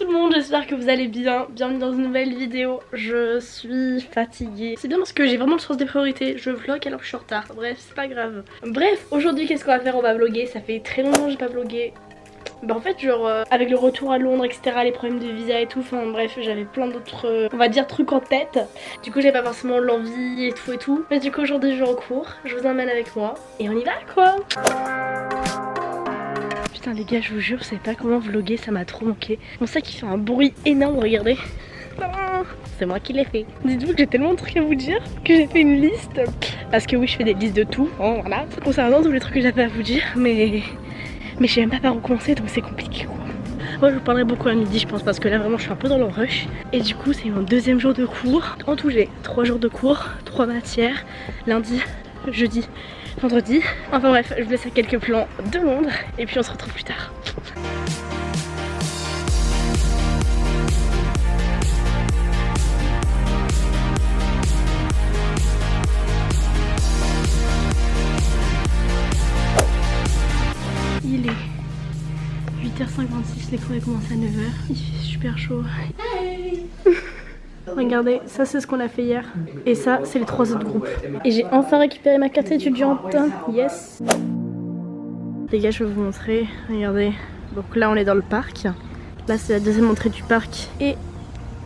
tout le monde, j'espère que vous allez bien. Bienvenue dans une nouvelle vidéo. Je suis fatiguée. C'est bien parce que j'ai vraiment le sens des priorités. Je vlog alors que je suis en retard. Bref, c'est pas grave. Bref, aujourd'hui qu'est-ce qu'on va faire? On va vlogger. Ça fait très longtemps que j'ai pas vlogué. Bah en fait genre avec le retour à Londres etc, les problèmes de visa et tout, enfin bref j'avais plein d'autres on va dire trucs en tête. Du coup j'avais pas forcément l'envie et tout. Mais du coup aujourd'hui je vais en cours, je vous emmène avec moi et on y va quoi. Putain les gars je vous jure je savais pas comment vlogger, ça m'a trop manqué. Mon sac qui fait un bruit énorme, regardez. C'est moi qui l'ai fait. Dites-vous que j'ai tellement de trucs à vous dire que j'ai fait une liste. Parce que oui je fais des listes de tout, hein, voilà. Concernant tous les trucs que j'avais à vous dire mais je sais même pas par où commencer donc c'est compliqué quoi. Moi je vous parlerai beaucoup à midi je pense parce que là vraiment je suis un peu dans le rush. Et du coup c'est mon deuxième jour de cours. En tout j'ai 3 jours de cours, 3 matières, lundi, jeudi, vendredi. Enfin bref je vous laisse à quelques plans de Londres et puis on se retrouve plus tard. Il est 8h56, les cours commencent à 9h. Il fait super chaud. Hey. Regardez, ça c'est ce qu'on a fait hier. Et ça c'est les 3 autres groupes. Et j'ai enfin récupéré ma carte étudiante. Yes. Les gars je vais vous montrer. Regardez. Donc là on est dans le parc. Là c'est la deuxième entrée du parc. Et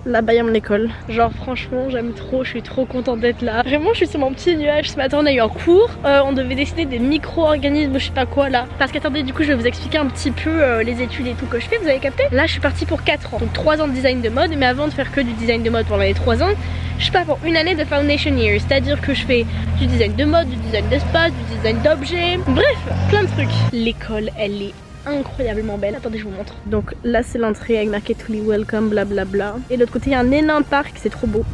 là-bas il y a mon école. Genre franchement j'aime trop, je suis trop contente d'être là. Vraiment je suis sur mon petit nuage. Ce matin on a eu un cours, on devait dessiner des micro-organismes, je sais pas quoi là. Parce qu'attendez du coup je vais vous expliquer un petit peu les études et tout que je fais, vous avez capté? Là je suis partie pour 4 ans, donc 3 ans de design de mode. Mais avant de faire que du design de mode pendant les 3 ans, je pars pour une année de foundation year. C'est à dire que je fais du design de mode, du design d'espace, du design d'objets, bref plein de trucs. L'école elle est incroyablement belle. Attendez je vous montre. Donc là c'est l'entrée avec marqué to be welcome blablabla. Et de l'autre côté il y a un énorme parc, c'est trop beau.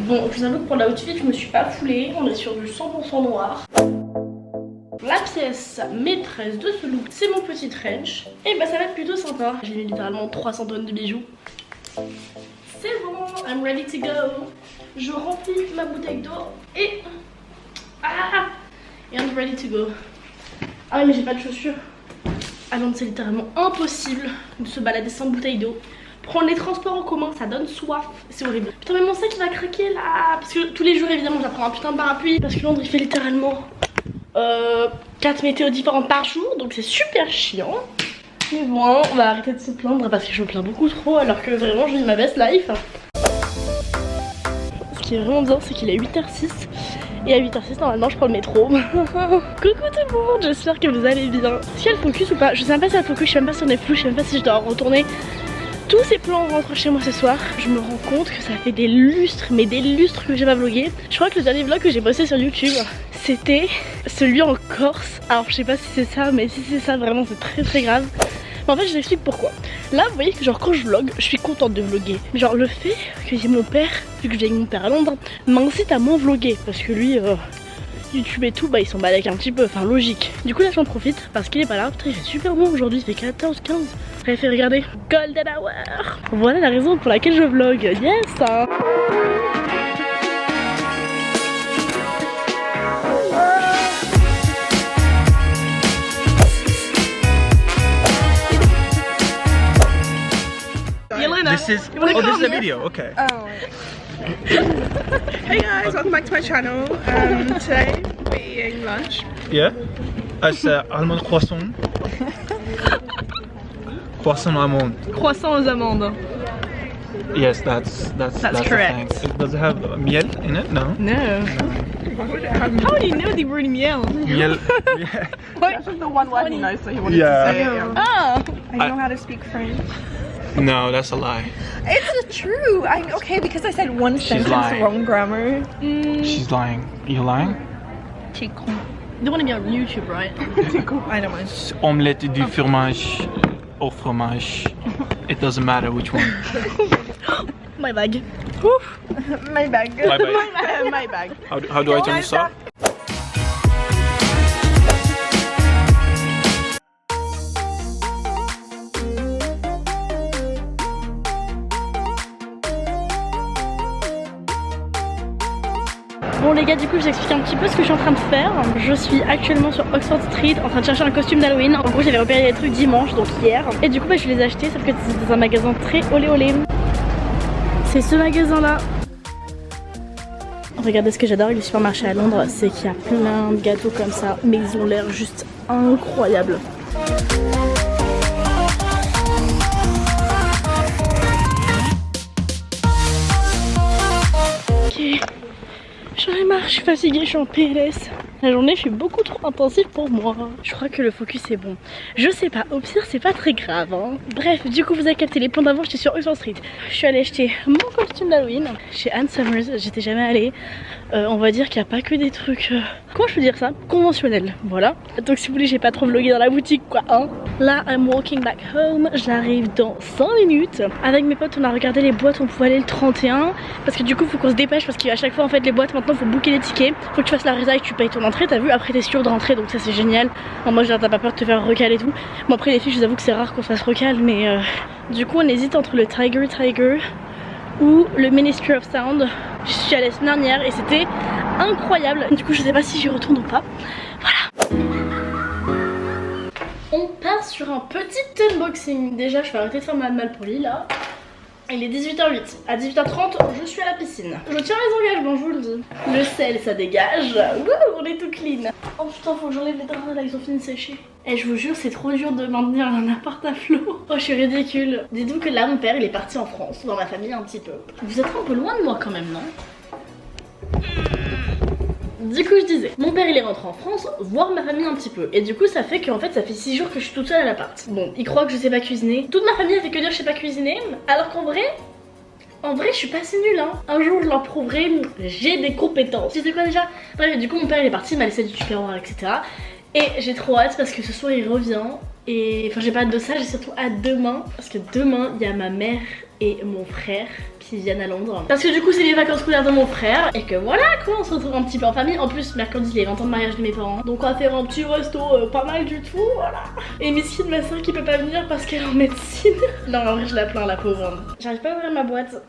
Bon, je vous avoue que pour la outfit, je me suis pas foulée. On est sur du 100% noir. La pièce maîtresse de ce look, c'est mon petit trench. Et bah ça va être plutôt sympa. J'ai mis littéralement 300 tonnes de bijoux. C'est bon, I'm ready to go. Je remplis ma bouteille d'eau et... Et I'm ready to go. Ah mais j'ai pas de chaussures. Ah non, c'est littéralement impossible de se balader sans bouteille d'eau. Prendre les transports en commun, ça donne soif, c'est horrible. Putain mais mon sac il va craquer là. Parce que tous les jours évidemment j'apprends un putain de parapluie. Parce que Londres il fait littéralement 4 météos différentes par jour. Donc c'est super chiant. Mais bon, on va arrêter de se plaindre parce que je me plains beaucoup trop. Alors que vraiment je vis ma best life. Ce qui est vraiment bien c'est qu'il est 8h06. Et à 8h06 normalement je prends le métro. Coucou tout le monde, j'espère que vous allez bien. Si elle focus ou pas, je sais même pas si elle focus, je sais même pas si on est flou, je sais même pas si je dois retourner tous ces plans en rentrant chez moi ce soir. Je me rends compte que ça fait des lustres, mais des lustres que j'ai pas vlogué. Je crois que le dernier vlog que j'ai posté sur YouTube c'était celui en Corse. Alors je sais pas si c'est ça, mais si c'est ça vraiment c'est très très grave. Mais en fait je vous explique pourquoi. Là vous voyez que genre quand je vlog, je suis contente de vlogger. Mais genre le fait que j'ai mon père, vu que je vis avec mon père à Londres, m'incite à moins vlogger. Parce que lui YouTube et tout, bah ils s'en balèquent un petit peu, enfin logique. Du coup là j'en profite parce qu'il est pas là. Putain il fait super bon aujourd'hui, il fait 14-15. Bref regardez, Golden Hour. Voilà la raison pour laquelle je vlog, yes hein. This is a video, okay. Oh. Hey guys, welcome back to my channel. Today we're eating lunch. Yeah. It's almond croissant. Croissant almond. Croissant aux amandes. Yes, that's correct. the thing. Does it have miel in it? No. No. How do you know the word miel? Miel. Yeah. That's just the one word he knows, so he wanted Yeah. to say it. Oh, I know how to speak French. No, that's a lie. It's true. Okay, because I said one sentence lying. wrong grammar. She's lying. You lying? T'es con. You want to be on YouTube, right? T'es con. I don't mind. Omelette du fromage au fromage. It doesn't matter which one. My bag. My bag. My bag. My bag. How do I turn this off? Bon les gars, du coup je vous explique un petit peu ce que je suis en train de faire. Je suis actuellement sur Oxford Street en train de chercher un costume d'Halloween. En gros j'avais repéré les trucs dimanche, donc hier. Et du coup je les ai achetés, sauf que c'est dans un magasin très olé olé. C'est ce magasin là. Regardez ce que j'adore avec les supermarchés à Londres, c'est qu'il y a plein de gâteaux comme ça, mais ils ont l'air juste incroyables. Ok, j'en ai marre, je suis fatiguée, je suis en PLS. La journée fut beaucoup trop intensive pour moi. Je crois que le focus est bon. Je sais pas, au pire c'est pas très grave hein. Bref, du coup vous avez capté les plans d'avant, j'étais sur Oxford Street. Je suis allée acheter mon costume d'Halloween chez Ann Summers, j'étais jamais allée. On va dire qu'il n'y a pas que des trucs, comment je peux dire ça, conventionnels, voilà. Donc si vous voulez j'ai pas trop vlogué dans la boutique quoi hein. Là I'm walking back home, j'arrive dans 5 minutes. Avec mes potes on a regardé les boîtes, on pouvait aller le 31. Parce que du coup faut qu'on se dépêche parce qu'à chaque fois en fait les boîtes maintenant faut booker les tickets. Faut que tu fasses la résa et que tu payes ton entrée, t'as vu, après t'es sûr de rentrer donc ça c'est génial. En moi t'as pas peur de te faire recal et tout. Bon après les filles je vous avoue que c'est rare qu'on se fasse recal mais du coup on hésite entre le Tiger ou le Ministry of Sound. Je suis allée la semaine dernière et c'était incroyable. Du coup je sais pas si j'y retourne ou pas. Voilà. On passe sur un petit unboxing. Déjà je vais arrêter de faire ma malpolie là. Il est 18h08. À 18h30, je suis à la piscine. Je tiens les engagements, je vous le dis. Le sel, ça dégage. Wouh, on est tout clean. Oh putain, faut que j'enlève les draps là, ils ont fini de sécher. Et je vous jure, c'est trop dur de maintenir un appart à flot. Oh, je suis ridicule. Dites-vous que là, mon père, il est parti en France, dans ma famille un petit peu. Vous êtes un peu loin de moi quand même, non? Du coup je disais, mon père il est rentré en France, voir ma famille un petit peu. Et du coup ça fait qu'en fait ça fait 6 jours que je suis toute seule à l'appart. Bon, il croit que je sais pas cuisiner. Toute ma famille a fait que dire je sais pas cuisiner. Alors qu'en vrai je suis pas si nulle hein. Un jour je leur prouverai, j'ai des compétences. Tu sais quoi déjà? Bref, du coup mon père il est parti, il m'a laissé du tupperware etc. Et j'ai trop hâte parce que ce soir il revient. Et enfin j'ai pas hâte de ça, j'ai surtout hâte demain. Parce que demain il y a ma mère et mon frère qui viennent à Londres. Parce que du coup c'est les vacances scolaires de mon frère. Et que voilà quoi, on se retrouve un petit peu en famille. En plus mercredi il y a 20 ans de mariage de mes parents. Donc on va faire un petit resto pas mal du tout, voilà. Et Miskine ma soeur qui peut pas venir parce qu'elle est en médecine. Non en vrai je la plains la pauvre. J'arrive pas à ouvrir ma boîte.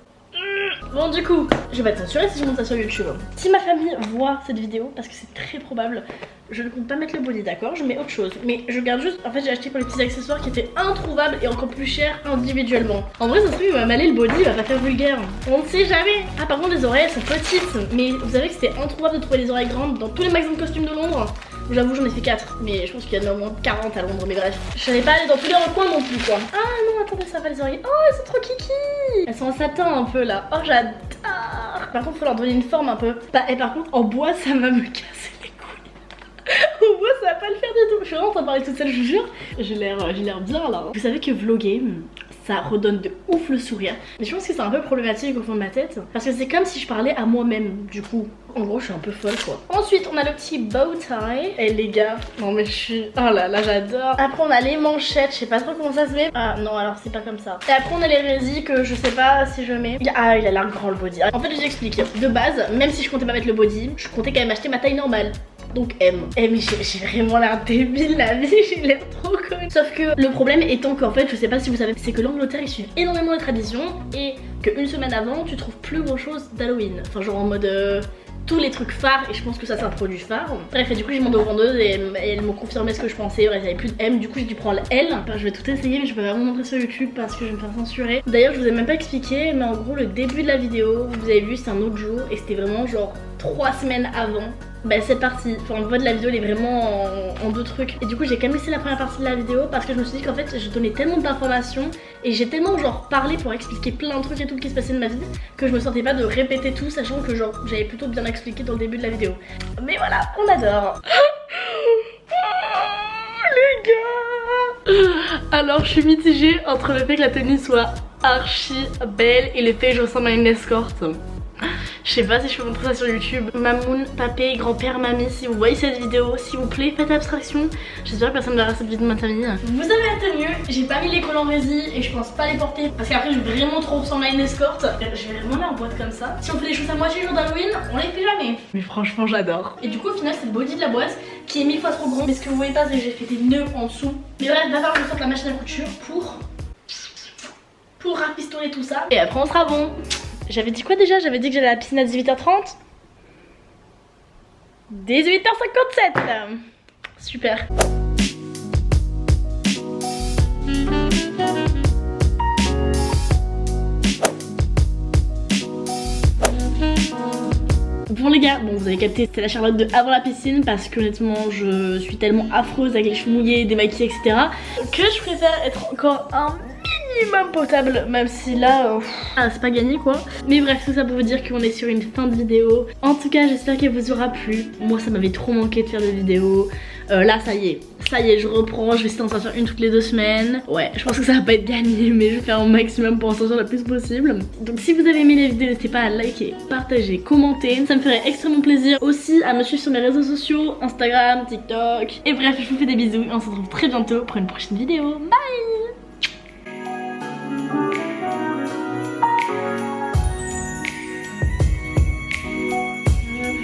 Bon du coup, je vais être censurée si je monte ça sur YouTube. Si ma famille voit cette vidéo, parce que c'est très probable, je ne compte pas mettre le body, d'accord? Je mets autre chose. Mais je garde juste, en fait j'ai acheté pour les petits accessoires qui étaient introuvables et encore plus chers individuellement. En vrai ça se trouve il va m'aller le body, il va pas faire vulgaire. On ne sait jamais. Ah par contre les oreilles elles sont petites. Mais vous savez que c'était introuvable de trouver des oreilles grandes dans tous les magasins de costumes de Londres. J'avoue j'en ai fait 4, mais je pense qu'il y en a au moins 40 à Londres, mais bref. Je savais pas aller dans tous les recoins non plus quoi. Ah non attendez ça va les oreilles. Oh elles sont trop kiki. Elles sont en satin un peu là. Oh j'adore. Par contre faut leur donner une forme un peu. Et par contre en bois ça va me casser les couilles. Au bois ça va pas le faire du tout. Je suis vraiment en train de parler toute seule je vous jure. J'ai l'air bien là. Vous savez que vlogger, ça redonne de ouf le sourire. Mais je pense que c'est un peu problématique au fond de ma tête. Parce que c'est comme si je parlais à moi-même du coup. En gros je suis un peu folle quoi. Ensuite on a le petit bow tie. Et les gars, non mais je suis... Oh là là j'adore. Après on a les manchettes, je sais pas trop comment ça se met. Ah non alors c'est pas comme ça. Et après on a les résis que je sais pas si je mets. Ah il a l'air grand le body. En fait je vous explique. De base, même si je comptais pas mettre le body, je comptais quand même acheter ma taille normale. Donc M. Mais j'ai vraiment l'air débile la vie, j'ai l'air trop conne. Sauf que le problème étant qu'en fait, je sais pas si vous savez, c'est que l'Angleterre ils suivent énormément les traditions et qu'une semaine avant tu trouves plus grand chose d'Halloween. Enfin genre en mode tous les trucs phares et je pense que ça c'est un produit phare. Bref et du coup j'ai demandé aux vendeuses et elles m'ont confirmé ce que je pensais. Bref il n'y avait plus de M, du coup j'ai dû prendre le L. Enfin, je vais tout essayer mais je peux pas vous montrer sur YouTube parce que je vais me faire censurer. D'ailleurs je vous ai même pas expliqué mais en gros le début de la vidéo vous avez vu c'est un autre jour et c'était vraiment genre 3 semaines avant Bah c'est parti, enfin le vote de la vidéo il est vraiment en deux trucs. Et du coup j'ai quand même laissé la première partie de la vidéo parce que je me suis dit qu'en fait je donnais tellement d'informations et j'ai tellement genre parlé pour expliquer plein de trucs et tout qui se passait de ma vie que je me sentais pas de répéter tout, sachant que genre j'avais plutôt bien expliqué dans le début de la vidéo. Mais voilà, on adore. Les gars, alors je suis mitigée entre le fait que la tenue soit archi belle et le fait que je ressemble à une escorte. Je sais pas si je peux montrer ça sur YouTube. Mamoun, papé, grand-père, mamie, si vous voyez cette vidéo, s'il vous plaît, faites abstraction. J'espère que personne ne verra cette vidéo de ma famille. Vous avez la tenue, j'ai pas mis les collants résine et je pense pas les porter parce qu'après je vais vraiment trop ressembler à une escorte. Je vais les remonter en boîte comme ça. Si on fait les choses à moitié jour d'Halloween, on les fait jamais. Mais franchement j'adore. Et du coup au final c'est le body de la boîte qui est 1000 fois trop grand. Mais ce que vous voyez pas c'est que j'ai fait des nœuds en dessous. Mais bref, il va falloir que je sorte la machine à couture pour rapistoler tout ça. Et après on sera bon. J'avais dit quoi déjà? J'avais dit que j'allais à la piscine à 18h30. 18h57. Super. Bon les gars, bon vous avez capté, c'est la Charlotte de avant la piscine parce que honnêtement je suis tellement affreuse avec les cheveux mouillés, démaquillés etc. que je préfère être encore un minimum potable, même si là c'est pas gagné quoi. Mais bref, tout ça pour vous dire qu'on est sur une fin de vidéo. En tout cas j'espère qu'elle vous aura plu. Moi ça m'avait trop manqué de faire des vidéos. Là ça y est, je reprends, je vais essayer d'en sortir une toutes les 2 semaines. Ouais, je pense que ça va pas être gagné mais je vais faire un maximum pour en sortir le plus possible. Donc si vous avez aimé les vidéos, n'hésitez pas à liker, partager, commenter. Ça me ferait extrêmement plaisir aussi à me suivre sur mes réseaux sociaux, Instagram, TikTok. Et bref, je vous fais des bisous et on se retrouve très bientôt pour une prochaine vidéo. Bye!